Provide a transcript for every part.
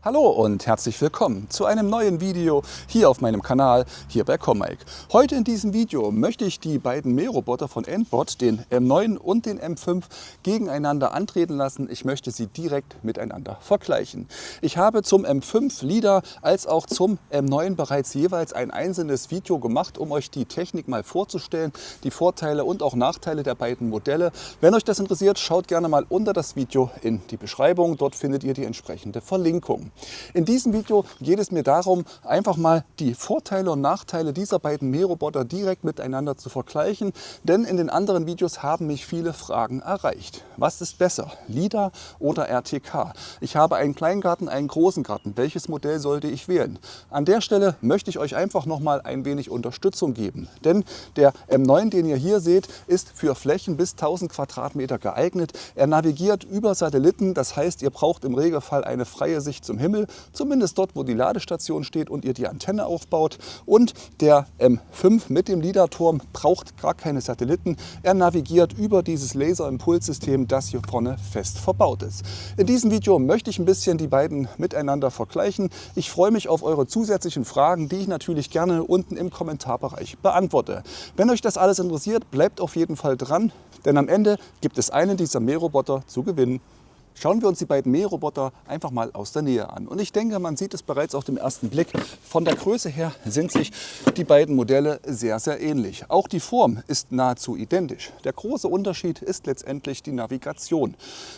Hallo und herzlich willkommen zu einem neuen Video hier auf meinem Kanal, hier bei Commike. Heute in diesem Video möchte ich die beiden Mähroboter von Endbot, den M9 und den M5, gegeneinander antreten lassen. Ich möchte sie direkt miteinander vergleichen. Ich habe zum M5 LiDAR als auch zum M9 bereits jeweils ein einzelnes Video gemacht, um euch die Technik mal vorzustellen, die Vorteile und auch Nachteile der beiden Modelle. Wenn euch das interessiert, schaut gerne mal unter das Video in die Beschreibung. Dort findet ihr die entsprechende Verlinkung. In diesem Video geht es mir darum, einfach mal die Vorteile und Nachteile dieser beiden Mähroboter direkt miteinander zu vergleichen, denn in den anderen Videos haben mich viele Fragen erreicht. Was ist besser, LiDAR oder RTK? Ich habe einen Kleingarten, einen großen Garten. Welches Modell sollte ich wählen? An der Stelle möchte ich euch einfach noch mal ein wenig Unterstützung geben, denn der M9, den ihr hier seht, ist für Flächen bis 1000 Quadratmeter geeignet. Er navigiert über Satelliten, das heißt, ihr braucht im Regelfall eine freie Sicht zum Himmel, zumindest dort, wo die Ladestation steht und ihr die Antenne aufbaut. Und der M5 mit dem LiDAR-Turm braucht gar keine Satelliten. Er navigiert über dieses Laserimpulssystem, das hier vorne fest verbaut ist. In diesem Video möchte ich ein bisschen die beiden miteinander vergleichen. Ich freue mich auf eure zusätzlichen Fragen, die ich natürlich gerne unten im Kommentarbereich beantworte. Wenn euch das alles interessiert, bleibt auf jeden Fall dran, denn am Ende gibt es einen dieser Mähroboter zu gewinnen. Schauen wir uns die beiden Mähroboter einfach mal aus der Nähe an. Und ich denke, man sieht es bereits auf den ersten Blick. Von der Größe her sind sich die beiden Modelle sehr, sehr ähnlich. Auch die Form ist nahezu identisch. Der große Unterschied ist letztendlich die Navigation.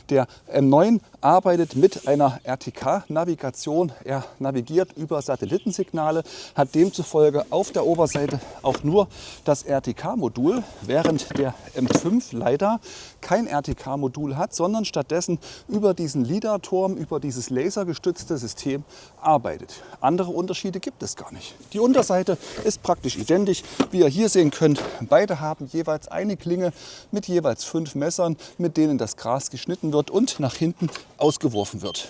Der M9 arbeitet mit einer RTK-Navigation. Er navigiert über Satellitensignale, hat demzufolge auf der Oberseite auch nur das RTK-Modul, während der M5 leider kein RTK-Modul hat, sondern stattdessen über diesen LiDAR-Turm, über dieses lasergestützte System arbeitet. Andere Unterschiede gibt es gar nicht. Die Unterseite ist praktisch identisch. Wie ihr hier sehen könnt, beide haben jeweils eine Klinge mit jeweils 5 Messern, mit denen das Gras geschnitten wird und nach hinten ausgeworfen wird.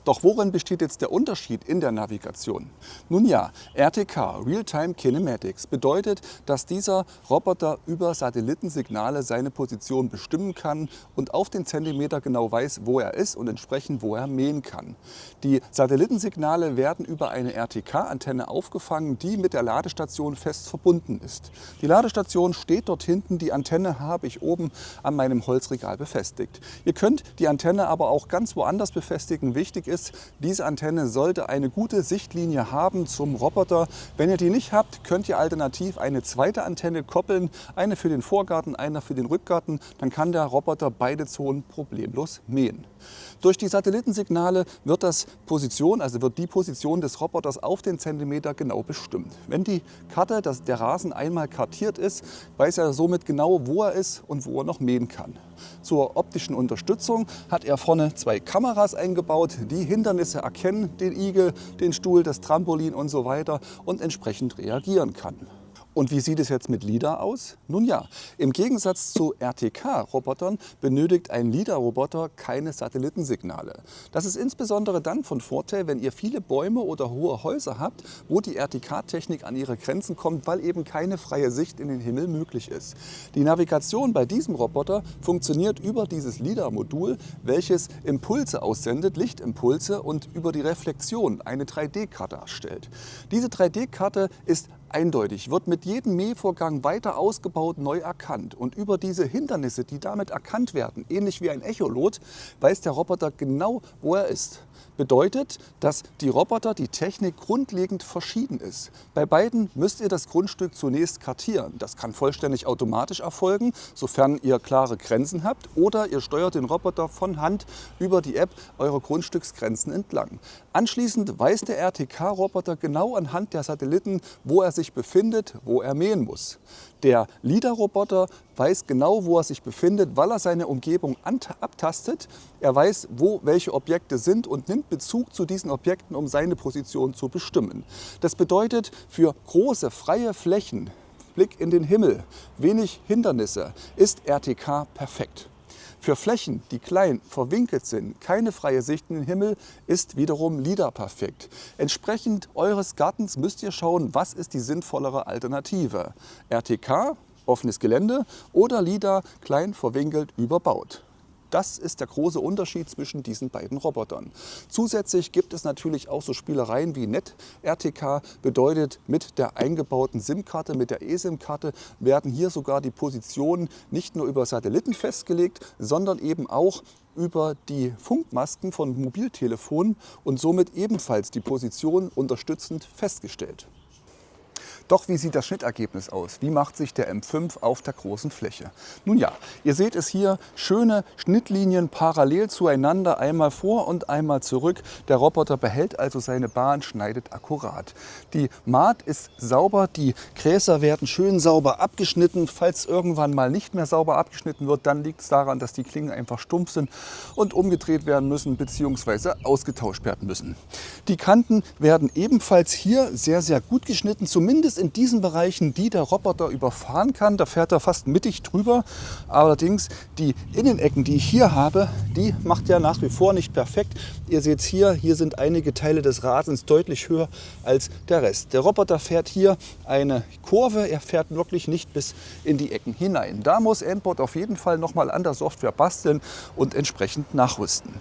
Doch worin besteht jetzt der Unterschied in der Navigation? Nun ja, RTK, Real-Time Kinematics, bedeutet, dass dieser Roboter über Satellitensignale seine Position bestimmen kann und auf den Zentimeter genau weiß, wo er ist und entsprechend, wo er mähen kann. Die Satellitensignale werden über eine RTK-Antenne aufgefangen, die mit der Ladestation fest verbunden ist. Die Ladestation steht dort hinten, die Antenne habe ich oben an meinem Holzregal befestigt. Ihr könnt die Antenne aber auch ganz woanders befestigen. Wichtig ist, diese Antenne sollte eine gute Sichtlinie haben zum Roboter. Wenn ihr die nicht habt, könnt ihr alternativ eine zweite Antenne koppeln, eine für den Vorgarten, eine für den Rückgarten. Dann kann der Roboter beide Zonen problemlos mähen. Durch die Satellitensignale wird die Position des Roboters auf den Zentimeter genau bestimmt. Wenn die Karte, der Rasen einmal kartiert ist, weiß er somit genau, wo er ist und wo er noch mähen kann. Zur optischen Unterstützung hat er vorne 2 Kameras eingebaut, die Hindernisse erkennen, den Igel, den Stuhl, das Trampolin und so weiter und entsprechend reagieren kann. Und wie sieht es jetzt mit LiDAR aus? Nun ja, im Gegensatz zu RTK-Robotern benötigt ein LiDAR-Roboter keine Satellitensignale. Das ist insbesondere dann von Vorteil, wenn ihr viele Bäume oder hohe Häuser habt, wo die RTK-Technik an ihre Grenzen kommt, weil eben keine freie Sicht in den Himmel möglich ist. Die Navigation bei diesem Roboter funktioniert über dieses LiDAR-Modul, welches Impulse aussendet, Lichtimpulse, und über die Reflexion eine 3D-Karte erstellt. Diese 3D-Karte ist eindeutig, wird mit jedem Mähvorgang weiter ausgebaut, neu erkannt. Und über diese Hindernisse, die damit erkannt werden, ähnlich wie ein Echolot, weiß der Roboter genau, wo er ist. Bedeutet, dass die Roboter, die Technik grundlegend verschieden ist. Bei beiden müsst ihr das Grundstück zunächst kartieren. Das kann vollständig automatisch erfolgen, sofern ihr klare Grenzen habt, oder ihr steuert den Roboter von Hand über die App eure Grundstücksgrenzen entlang. Anschließend weiß der RTK-Roboter genau anhand der Satelliten, wo er sich befindet, wo er mähen muss. Der LiDAR-Roboter weiß genau, wo er sich befindet, weil er seine Umgebung abtastet. Er weiß, wo welche Objekte sind und nimmt Bezug zu diesen Objekten, um seine Position zu bestimmen. Das bedeutet, für große, freie Flächen, Blick in den Himmel, wenig Hindernisse, ist RTK perfekt. Für Flächen, die klein, verwinkelt sind, keine freie Sicht in den Himmel, ist wiederum LiDAR perfekt. Entsprechend eures Gartens müsst ihr schauen, was ist die sinnvollere Alternative. RTK, offenes Gelände, oder LiDAR, klein, verwinkelt, überbaut. Das ist der große Unterschied zwischen diesen beiden Robotern. Zusätzlich gibt es natürlich auch so Spielereien wie NetRTK, bedeutet mit der eingebauten SIM-Karte, mit der eSIM-Karte werden hier sogar die Positionen nicht nur über Satelliten festgelegt, sondern eben auch über die Funkmasken von Mobiltelefonen und somit ebenfalls die Position unterstützend festgestellt. Doch wie sieht das Schnittergebnis aus? Wie macht sich der M5 auf der großen Fläche? Nun ja, ihr seht es hier, schöne Schnittlinien parallel zueinander, einmal vor und einmal zurück. Der Roboter behält also seine Bahn, schneidet akkurat. Die Maat ist sauber, die Gräser werden schön sauber abgeschnitten. Falls irgendwann mal nicht mehr sauber abgeschnitten wird, dann liegt es daran, dass die Klingen einfach stumpf sind und umgedreht werden müssen bzw. ausgetauscht werden müssen. Die Kanten werden ebenfalls hier sehr, sehr gut geschnitten, zumindest in diesen Bereichen, die der Roboter überfahren kann. Da fährt er fast mittig drüber. Allerdings die Innenecken, die ich hier habe, die macht er nach wie vor nicht perfekt. Ihr seht es hier sind einige Teile des Rasens deutlich höher als der Rest. Der Roboter fährt hier eine Kurve, er fährt wirklich nicht bis in die Ecken hinein. Da muss Endbot auf jeden Fall nochmal an der Software basteln und entsprechend nachrüsten.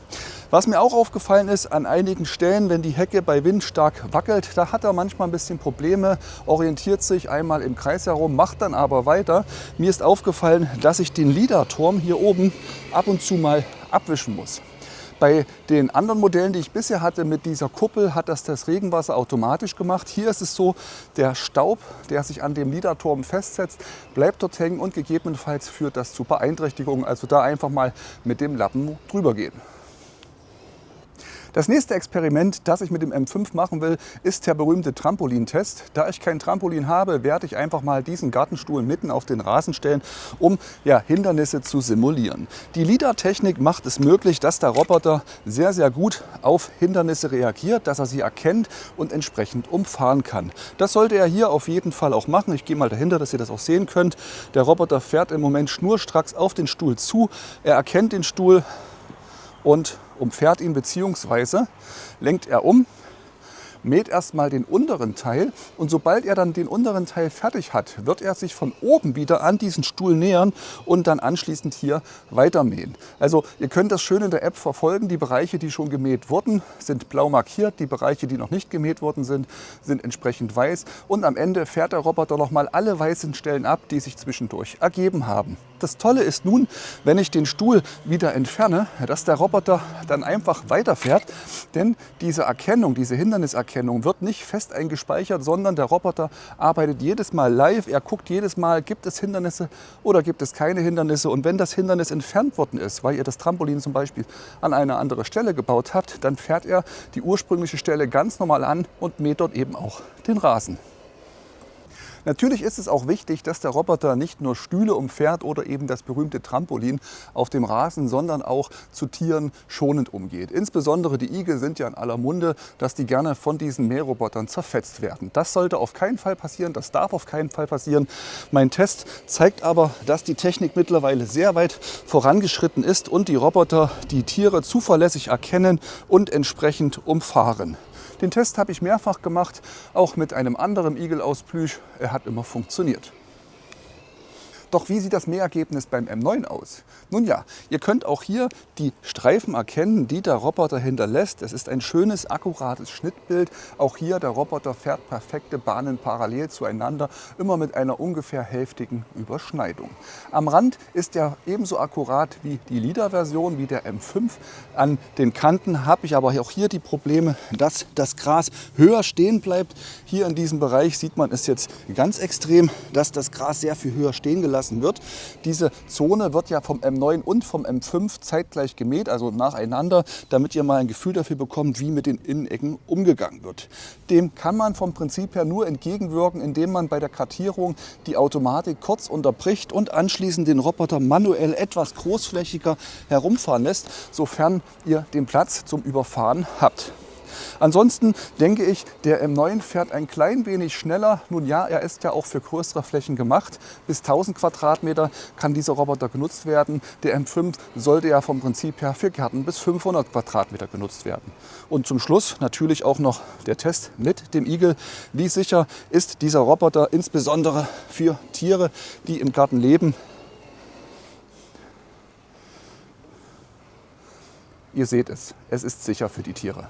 Was mir auch aufgefallen ist, an einigen Stellen, wenn die Hecke bei Wind stark wackelt, da hat er manchmal ein bisschen Probleme, orientiert sich einmal im Kreis herum, macht dann aber weiter. Mir ist aufgefallen, dass ich den LiDAR-Turm hier oben ab und zu mal abwischen muss. Bei den anderen Modellen, die ich bisher hatte mit dieser Kuppel, hat das Regenwasser automatisch gemacht. Hier ist es so, der Staub, der sich an dem LiDAR-Turm festsetzt, bleibt dort hängen und gegebenenfalls führt das zu Beeinträchtigungen. Also da einfach mal mit dem Lappen drüber gehen. Das nächste Experiment, das ich mit dem M5 machen will, ist der berühmte Trampolintest. Da ich kein Trampolin habe, werde ich einfach mal diesen Gartenstuhl mitten auf den Rasen stellen, um Hindernisse zu simulieren. Die LiDAR-Technik macht es möglich, dass der Roboter sehr, sehr gut auf Hindernisse reagiert, dass er sie erkennt und entsprechend umfahren kann. Das sollte er hier auf jeden Fall auch machen. Ich gehe mal dahinter, dass ihr das auch sehen könnt. Der Roboter fährt im Moment schnurstracks auf den Stuhl zu. Er erkennt den Stuhl und umfährt ihn bzw. lenkt er um, mäht erstmal den unteren Teil und sobald er dann den unteren Teil fertig hat, wird er sich von oben wieder an diesen Stuhl nähern und dann anschließend hier weitermähen. Also ihr könnt das schön in der App verfolgen. Die Bereiche, die schon gemäht wurden, sind blau markiert. Die Bereiche, die noch nicht gemäht worden sind, sind entsprechend weiß. Und am Ende fährt der Roboter nochmal alle weißen Stellen ab, die sich zwischendurch ergeben haben. Das Tolle ist nun, wenn ich den Stuhl wieder entferne, dass der Roboter dann einfach weiterfährt, denn diese Erkennung, diese Hinderniserkennung wird nicht fest eingespeichert, sondern der Roboter arbeitet jedes Mal live. Er guckt jedes Mal, gibt es Hindernisse oder gibt es keine Hindernisse. Und wenn das Hindernis entfernt worden ist, weil ihr das Trampolin zum Beispiel an eine andere Stelle gebaut habt, dann fährt er die ursprüngliche Stelle ganz normal an und mäht dort eben auch den Rasen. Natürlich ist es auch wichtig, dass der Roboter nicht nur Stühle umfährt oder eben das berühmte Trampolin auf dem Rasen, sondern auch zu Tieren schonend umgeht. Insbesondere die Igel sind ja in aller Munde, dass die gerne von diesen Mährobotern zerfetzt werden. Das sollte auf keinen Fall passieren, das darf auf keinen Fall passieren. Mein Test zeigt aber, dass die Technik mittlerweile sehr weit vorangeschritten ist und die Roboter die Tiere zuverlässig erkennen und entsprechend umfahren. Den Test habe ich mehrfach gemacht, auch mit einem anderen Igel aus Plüsch. Er hat immer funktioniert. Doch wie sieht das Mähergebnis beim M9 aus? Nun ja, ihr könnt auch hier die Streifen erkennen, die der Roboter hinterlässt. Es ist ein schönes, akkurates Schnittbild. Auch hier, der Roboter fährt perfekte Bahnen parallel zueinander, immer mit einer ungefähr hälftigen Überschneidung. Am Rand ist er ebenso akkurat wie die LiDAR-Version, wie der M5. An den Kanten habe ich aber auch hier die Probleme, dass das Gras höher stehen bleibt. Hier in diesem Bereich sieht man es jetzt ganz extrem, dass das Gras sehr viel höher stehen gelassen wird. Diese Zone wird ja vom M9 und vom M5 zeitgleich gemäht, also nacheinander, damit ihr mal ein Gefühl dafür bekommt, wie mit den Innenecken umgegangen wird. Dem kann man vom Prinzip her nur entgegenwirken, indem man bei der Kartierung die Automatik kurz unterbricht und anschließend den Roboter manuell etwas großflächiger herumfahren lässt, sofern ihr den Platz zum Überfahren habt. Ansonsten denke ich, der M9 fährt ein klein wenig schneller. Nun ja, er ist ja auch für größere Flächen gemacht. Bis 1000 Quadratmeter kann dieser Roboter genutzt werden. Der M5 sollte ja vom Prinzip her für Gärten bis 500 Quadratmeter genutzt werden. Und zum Schluss natürlich auch noch der Test mit dem Igel. Wie sicher ist dieser Roboter insbesondere für Tiere, die im Garten leben? ihr seht es, es ist sicher für die Tiere.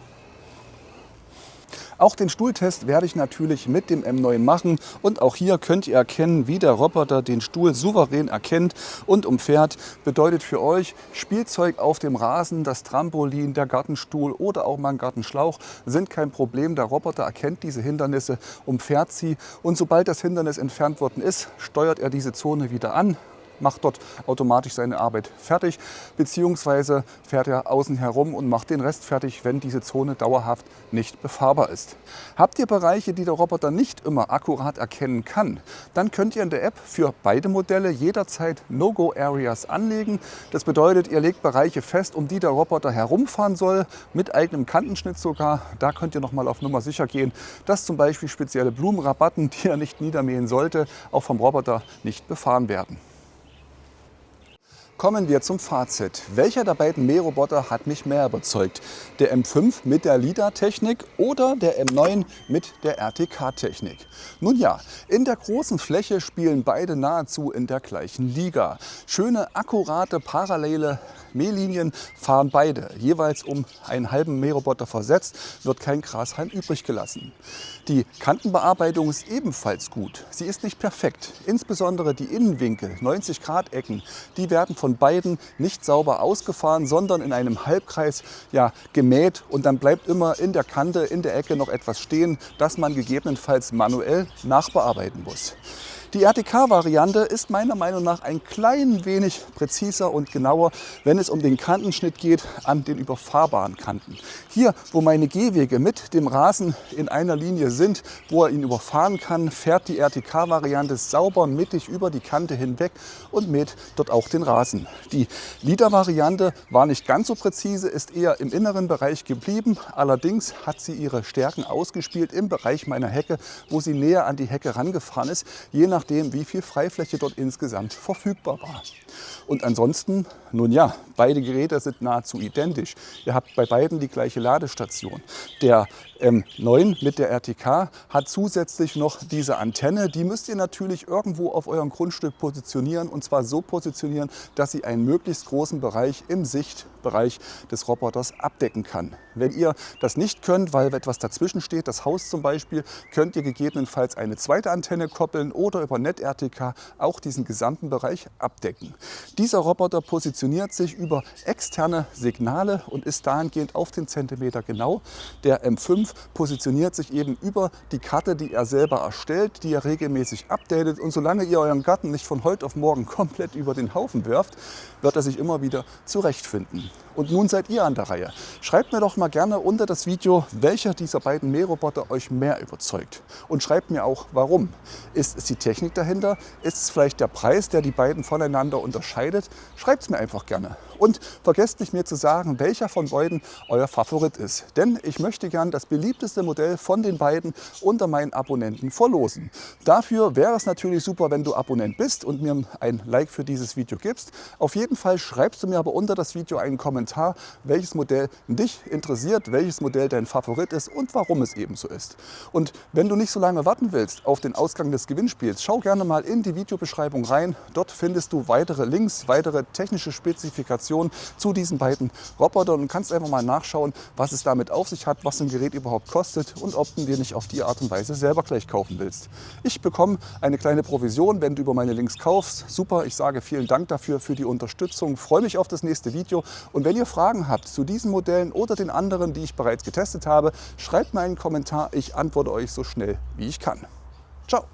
Auch den Stuhltest werde ich natürlich mit dem M9 machen und auch hier könnt ihr erkennen, wie der Roboter den Stuhl souverän erkennt und umfährt. Bedeutet für euch, Spielzeug auf dem Rasen, das Trampolin, der Gartenstuhl oder auch mal ein Gartenschlauch sind kein Problem. Der Roboter erkennt diese Hindernisse, umfährt sie und sobald das Hindernis entfernt worden ist, steuert er diese Zone wieder an, macht dort automatisch seine Arbeit fertig, beziehungsweise fährt er außen herum und macht den Rest fertig, wenn diese Zone dauerhaft nicht befahrbar ist. Habt ihr Bereiche, die der Roboter nicht immer akkurat erkennen kann, dann könnt ihr in der App für beide Modelle jederzeit No-Go-Areas anlegen. Das bedeutet, ihr legt Bereiche fest, um die der Roboter herumfahren soll, mit eigenem Kantenschnitt sogar. Da könnt ihr nochmal auf Nummer sicher gehen, dass zum Beispiel spezielle Blumenrabatten, die er nicht niedermähen sollte, auch vom Roboter nicht befahren werden. Kommen wir zum Fazit. Welcher der beiden Mähroboter hat mich mehr überzeugt? Der M5 mit der LiDAR-Technik oder der M9 mit der RTK-Technik? Nun ja, in der großen Fläche spielen beide nahezu in der gleichen Liga. Schöne, akkurate, parallele Mählinien fahren beide. Jeweils um einen halben Mähroboter versetzt, wird kein Grashalm übrig gelassen. Die Kantenbearbeitung ist ebenfalls gut. Sie ist nicht perfekt. Insbesondere die Innenwinkel, 90-Grad-Ecken, die werden von beiden nicht sauber ausgefahren, sondern in einem Halbkreis gemäht und dann bleibt immer in der Kante, in der Ecke noch etwas stehen, das man gegebenenfalls manuell nachbearbeiten muss. Die RTK-Variante ist meiner Meinung nach ein klein wenig präziser und genauer, wenn es um den Kantenschnitt geht an den überfahrbaren Kanten. Hier, wo meine Gehwege mit dem Rasen in einer Linie sind, wo er ihn überfahren kann, fährt die RTK-Variante sauber mittig über die Kante hinweg und mäht dort auch den Rasen. Die LiDAR-Variante war nicht ganz so präzise, ist eher im inneren Bereich geblieben. Allerdings hat sie ihre Stärken ausgespielt im Bereich meiner Hecke, wo sie näher an die Hecke rangefahren ist, je nachdem, wie viel Freifläche dort insgesamt verfügbar war. Und ansonsten, nun ja, beide Geräte sind nahezu identisch. Ihr habt bei beiden die gleiche Ladestation. Der M9 mit der RTK hat zusätzlich noch diese Antenne. Die müsst ihr natürlich irgendwo auf eurem Grundstück positionieren und zwar so positionieren, dass sie einen möglichst großen Bereich im Sichtbereich des Roboters abdecken kann. Wenn ihr das nicht könnt, weil etwas dazwischen steht, das Haus zum Beispiel, könnt ihr gegebenenfalls eine zweite Antenne koppeln oder über Net-RTK auch diesen gesamten Bereich abdecken. Dieser Roboter positioniert sich über externe Signale und ist dahingehend auf den Zentimeter genau. Der M5 positioniert sich eben über die Karte, die er selber erstellt, die er regelmäßig updatet. Und solange ihr euren Garten nicht von heute auf morgen komplett über den Haufen werft, wird er sich immer wieder zurechtfinden. Und nun seid ihr an der Reihe. Schreibt mir doch mal gerne unter das Video, welcher dieser beiden Mähroboter euch mehr überzeugt. Und schreibt mir auch, warum. Ist es die Technik dahinter? Ist es vielleicht der Preis, der die beiden voneinander unterscheidet? Schreibt es mir einfach gerne. Und vergesst nicht mir zu sagen, welcher von beiden euer Favorit ist. Denn ich möchte gern das beliebteste Modell von den beiden unter meinen Abonnenten verlosen. Dafür wäre es natürlich super, wenn du Abonnent bist und mir ein Like für dieses Video gibst. Auf jeden Fall schreibst du mir aber unter das Video einen Kommentar, welches Modell dich interessiert, welches Modell dein Favorit ist und warum es eben so ist. Und wenn du nicht so lange warten willst auf den Ausgang des Gewinnspiels, schau gerne mal in die Videobeschreibung rein. Dort findest du weitere Links, weitere technische Spezifikationen zu diesen beiden Robotern und kannst einfach mal nachschauen, was es damit auf sich hat, was ein Gerät überhaupt kostet und ob du dir nicht auf die Art und Weise selber gleich kaufen willst. Ich bekomme eine kleine Provision, wenn du über meine Links kaufst. Super, ich sage vielen Dank dafür, für die Unterstützung. Freue mich auf das nächste Video. Und wenn ihr Fragen habt zu diesen Modellen oder den anderen, die ich bereits getestet habe, schreibt mir einen Kommentar. Ich antworte euch so schnell, wie ich kann. Ciao!